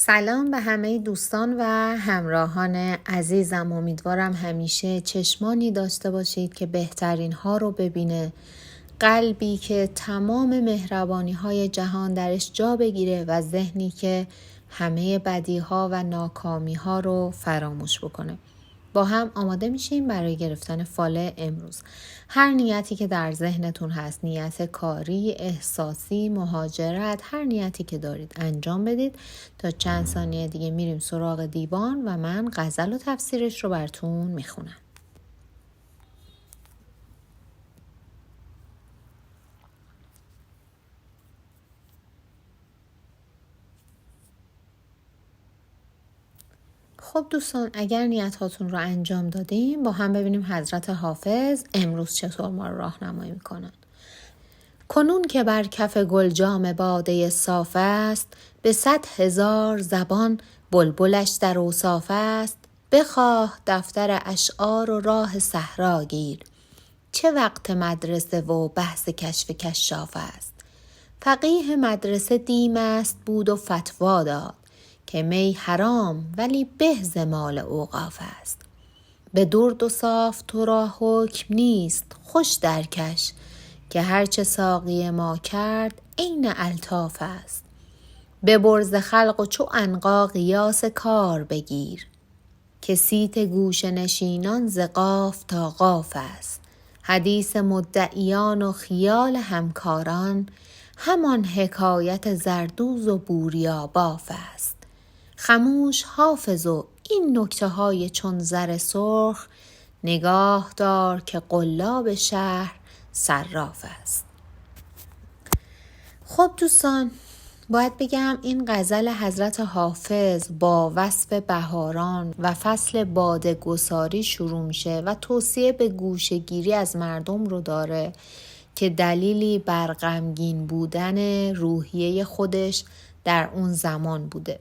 سلام به همه دوستان و همراهان عزیزم. امیدوارم همیشه چشمانی داشته باشید که بهترین ها رو ببینه، قلبی که تمام مهربانی های جهان درش جا بگیره و ذهنی که همه بدی ها و ناکامی ها رو فراموش بکنه. با هم آماده میشیم برای گرفتن فال امروز. هر نیتی که در ذهنتون هست، نیت کاری، احساسی، مهاجرت، هر نیتی که دارید انجام بدید. تا چند ثانیه دیگه میریم سراغ دیوان و من غزل و تفسیرش رو براتون میخونم. خب دوستان، اگر نیت هاتون رو انجام دادیم، با هم ببینیم حضرت حافظ امروز چطور ما رو راهنمایی میکنن. کنون که بر کف گل جام باده صاف است، به 100,000 زبان بلبلش در اوصاف است. بخواه دفتر اشعار و راه صحرا گیر، چه وقت مدرسه و بحث کشف کشاف است. فقیه مدرسه دیم است بود و فتوا داد، که می حرام ولی به ز مال اوقاف است. به درد و صاف تو را حکم نیست، خوش درکش، که هرچه ساقی ما کرد عین الطاف است. به برز خلق و چو عنقا قیاس کار بگیر، که صیت گوشه نشینان ز قاف تا قاف است. حدیث مدعیان و خیال همکاران، همان حکایت زردوز و بوریا باف است. خموش حافظ و این نکته های چون زر سرخ، نگاه دار که قلاب شهر صراف است. خب دوستان، باید بگم این غزل حضرت حافظ با وصف بهاران و فصل باده گساری شروع میشه و توصیه به گوشه‌گیری از مردم رو داره که دلیلی بر غمگین بودن روحیه خودش در اون زمان بوده.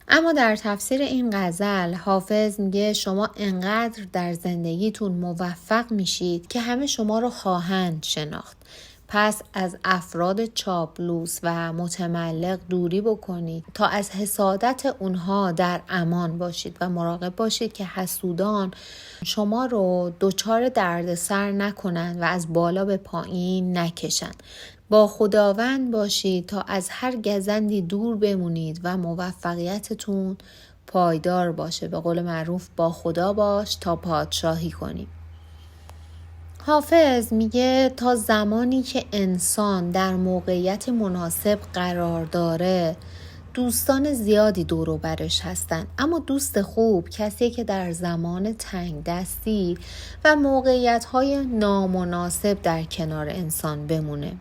اما در تفسیر این غزل حافظ میگه شما انقدر در زندگیتون موفق میشید که همه شما رو خواهند شناخت. پس از افراد چاپلوس و متملق دوری بکنید تا از حسادت اونها در امان باشید و مراقب باشید که حسودان شما رو دچار دردسر نکنن و از بالا به پایین نکشن. با خداوند باشید تا از هر گزندی دور بمونید و موفقیتتون پایدار باشه. به قول معروف با خدا باش تا پادشاهی کنی. حافظ میگه تا زمانی که انسان در موقعیت مناسب قرار داره، دوستان زیادی دور و برش هستن، اما دوست خوب کسی که در زمان تنگ دستی و موقعیت‌های نامناسب در کنار انسان بمونه.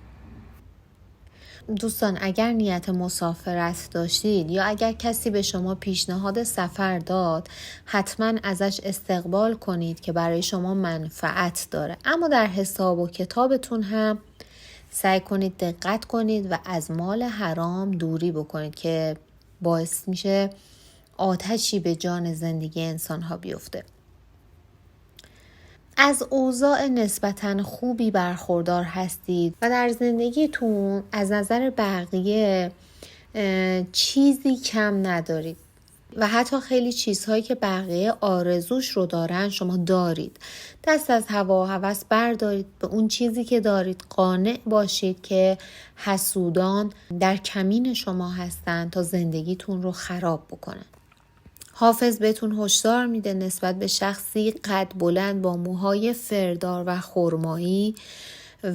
دوستان، اگر نیت مسافرت داشتید یا اگر کسی به شما پیشنهاد سفر داد، حتما ازش استقبال کنید که برای شما منفعت داره. اما در حساب و کتابتون هم سعی کنید دقت کنید و از مال حرام دوری بکنید که باعث میشه آتشی به جان زندگی انسان‌ها بیفته. از اوضاع نسبتاً خوبی برخوردار هستید و در زندگیتون از نظر بقیه چیزی کم ندارید و حتی خیلی چیزهایی که بقیه آرزوش رو دارن شما دارید. دست از هوا و هوس بردارید، به اون چیزی که دارید قانع باشید که حسودان در کمین شما هستن تا زندگیتون رو خراب بکنن. حافظ بهتون هشدار میده نسبت به شخصی قد بلند با موهای فردار و خرمایی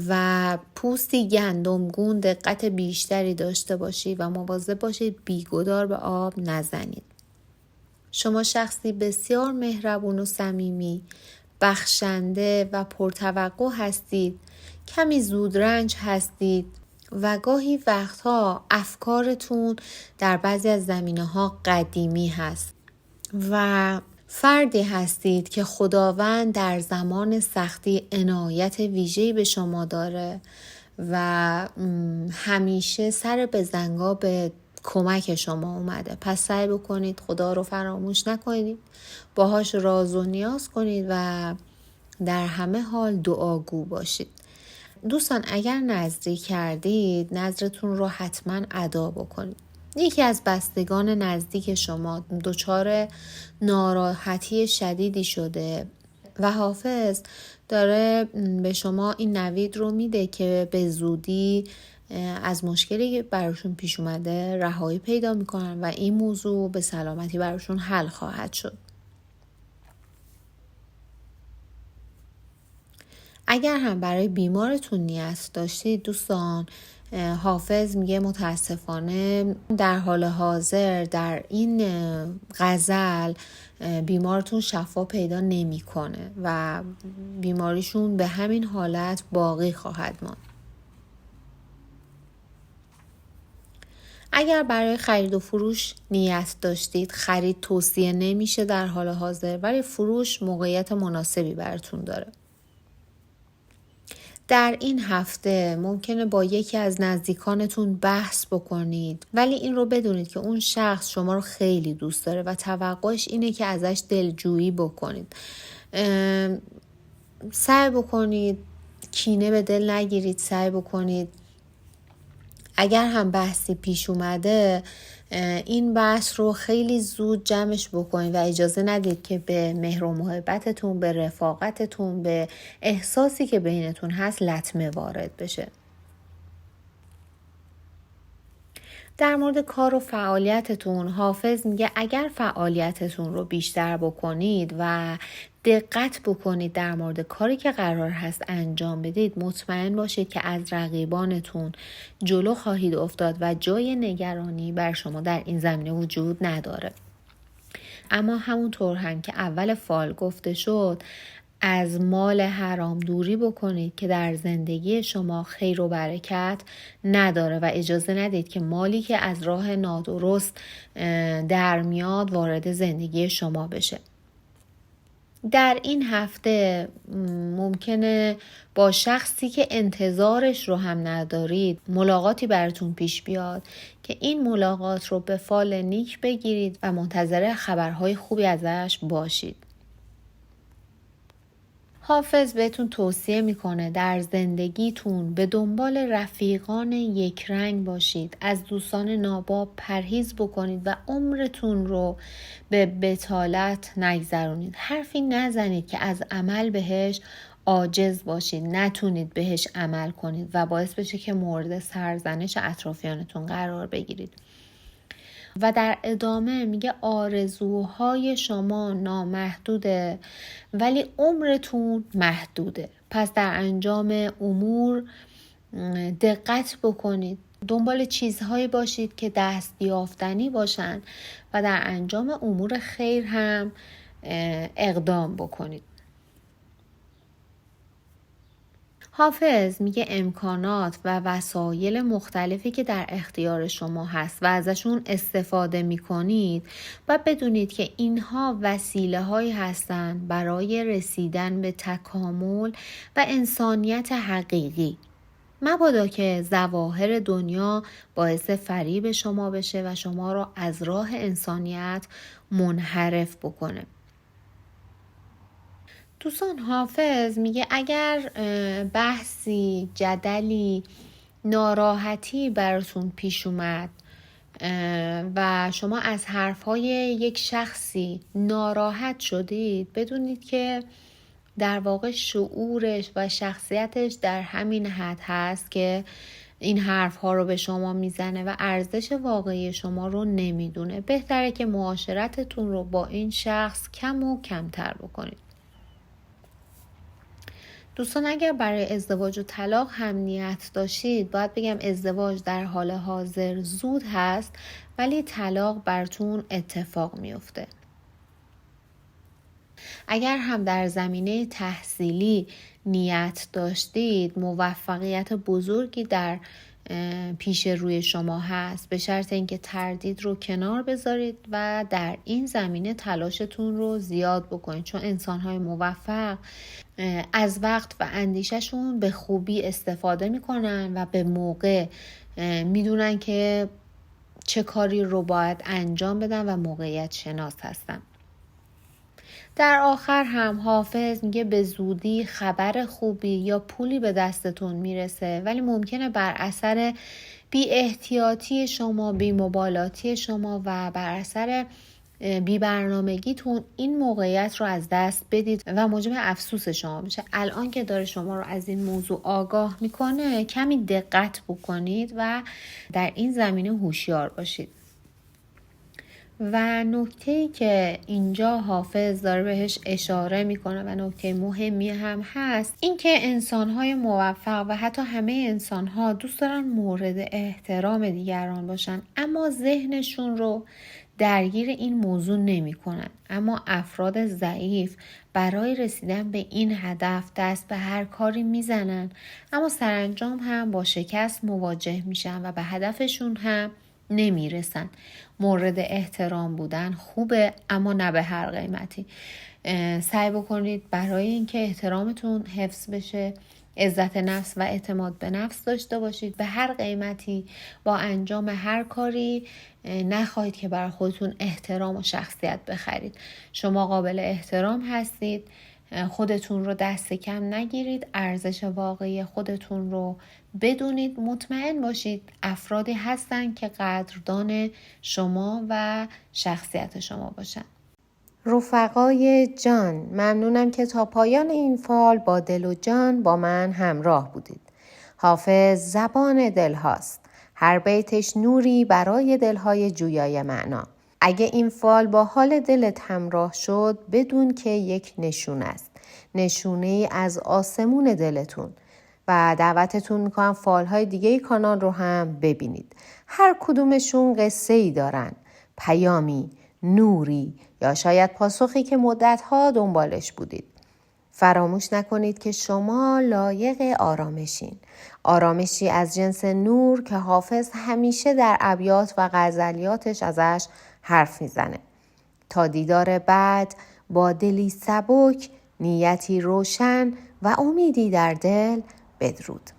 و پوستی گندمگون دقت بیشتری داشته باشید و مواظب باشید بیگدار به آب نزنید. شما شخصی بسیار مهربون و صمیمی، بخشنده و پرتوقع هستید. کمی زودرنج هستید و گاهی وقتها افکارتون در بعضی از زمینه‌ها قدیمی هست و فردی هستید که خداوند در زمان سختی عنایت ویژه‌ای به شما داره و همیشه سر به زنگا به کمک شما اومده. پس سعی بکنید خدا رو فراموش نکنید، باهاش راز و نیاز کنید و در همه حال دعاگو باشید. دوستان، اگر نذری کردید نذرتون رو حتما ادا بکنید. یکی از بستگان نزدیک شما دچار ناراحتی شدیدی شده و حافظ داره به شما این نوید رو میده که به زودی از مشکلی براشون پیش اومده رهایی پیدا میکنن و این موضوع به سلامتی براشون حل خواهد شد. اگر هم برای بیمارتون نیت داشتید دوستان، حافظ میگه متاسفانه در حال حاضر در این غزل بیمارتون شفا پیدا نمیکنه و بیماریشون به همین حالت باقی خواهد ماند. اگر برای خرید و فروش نیت داشتید، خرید توصیه نمیشه در حال حاضر، ولی فروش موقعیت مناسبی براتون داره. در این هفته ممکنه با یکی از نزدیکانتون بحث بکنید، ولی این رو بدونید که اون شخص شما رو خیلی دوست داره و توقعش اینه که ازش دلجویی بکنید. سعی بکنید کینه به دل نگیرید، سعی بکنید اگر هم بحثی پیش اومده این بحث رو خیلی زود جمعش بکنید و اجازه ندید که به مهر و محبتتون، به رفاقتتون، به احساسی که بینتون هست لطمه وارد بشه. در مورد کار و فعالیتتون حافظ میگه اگر فعالیتتون رو بیشتر بکنید و دقت بکنید در مورد کاری که قرار هست انجام بدید، مطمئن باشید که از رقیبانتون جلو خواهید افتاد و جای نگرانی بر شما در این زمینه وجود نداره. اما همونطور هم که اول فال گفته شد، از مال حرام دوری بکنید که در زندگی شما خیر و برکت نداره و اجازه ندید که مالی که از راه نادرست در میاد وارد زندگی شما بشه. در این هفته ممکنه با شخصی که انتظارش رو هم ندارید ملاقاتی براتون پیش بیاد که این ملاقات رو به فال نیک بگیرید و منتظر خبرهای خوبی ازش باشید. حافظ بهتون توصیه میکنه در زندگیتون به دنبال رفیقان یک رنگ باشید، از دوستان ناباب پرهیز بکنید و عمرتون رو به بطالت نگذرونید. حرفی نزنید که از عمل بهش عاجز باشید، نتونید بهش عمل کنید و باعث بشه که مورد سرزنش اطرافیانتون قرار بگیرید. و در ادامه میگه آرزوهای شما نامحدوده ولی عمرتون محدوده، پس در انجام امور دقت بکنید، دنبال چیزهایی باشید که دست یافتنی باشن و در انجام امور خیر هم اقدام بکنید. حافظ میگه امکانات و وسایل مختلفی که در اختیار شما هست و ازشون استفاده میکنید و بدونید که اینها وسیله هایی هستن برای رسیدن به تکامل و انسانیت حقیقی. مبادا که ظواهر دنیا باعث فریب شما بشه و شما را از راه انسانیت منحرف بکنه. دوستان حافظ میگه اگر بحثی، جدلی، ناراحتی براتون پیش اومد و شما از حرفهای یک شخصی ناراحت شدید، بدونید که در واقع شعورش و شخصیتش در همین حد هست که این حرفها رو به شما میزنه و ارزش واقعی شما رو نمیدونه. بهتره که معاشرتتون رو با این شخص کم و کمتر بکنید. دوستان اگر برای ازدواج و طلاق هم نیت داشتید، باید بگم ازدواج در حال حاضر زود هست ولی طلاق براتون اتفاق میفته. اگر هم در زمینه تحصیلی نیت داشتید، موفقیت بزرگی در پیش روی شما هست، به شرط اینکه تردید رو کنار بذارید و در این زمینه تلاشتون رو زیاد بکنید، چون انسان‌های موفق از وقت و اندیشه‌شون به خوبی استفاده میکنن و به موقع میدونن که چه کاری رو باید انجام بدن و موقعیت شناس هستن. در آخر هم حافظ میگه به زودی خبر خوبی یا پولی به دستتون میرسه، ولی ممکنه بر اثر بی احتیاطی شما، بی مبالاتی شما و بر اثر بی برنامگیتون این موقعیت رو از دست بدید و موجب افسوس شما میشه. الان که داره شما رو از این موضوع آگاه میکنه، کمی دقت بکنید و در این زمینه هوشیار باشید. و نکته‌ای که اینجا حافظ داره بهش اشاره میکنه و نکته مهمی هم هست، این که انسان‌های موفق و حتی همه انسان‌ها دوست دارن مورد احترام دیگران باشن، اما ذهنشون رو درگیر این موضوع نمی‌کنن. اما افراد ضعیف برای رسیدن به این هدف دست به هر کاری میزنن، اما سرانجام هم با شکست مواجه میشن و به هدفشون هم نمیرسن. مورد احترام بودن خوبه، اما نه به هر قیمتی. سعی بکنید برای اینکه احترامتون حفظ بشه، عزت نفس و اعتماد به نفس داشته باشید. به هر قیمتی با انجام هر کاری نخواهید که برای خودتون احترام و شخصیت بخرید. شما قابل احترام هستید، خودتون رو دست کم نگیرید، ارزش واقعی خودتون رو بدونید، مطمئن باشید افرادی هستن که قدردان شما و شخصیت شما باشن. رفقای جان، ممنونم که تا پایان این فال با دل و جان با من همراه بودید. حافظ زبان دل هاست. هر بیتش نوری برای دلهای جویای معنا. اگه این فال با حال دلت همراه شد، بدون که یک نشون است. نشونه از آسمون دلتون. و دعوتتون میکنم فالهای دیگه کانال رو هم ببینید. هر کدومشون قصه ای دارن. پیامی، نوری یا شاید پاسخی که مدتها دنبالش بودید. فراموش نکنید که شما لایق آرامشین. آرامشی از جنس نور که حافظ همیشه در ابیات و غزلیاتش ازش حرف میزنه. تا دیدار بعد، با دلی سبک، نیتی روشن و امیدی در دل، بدرود.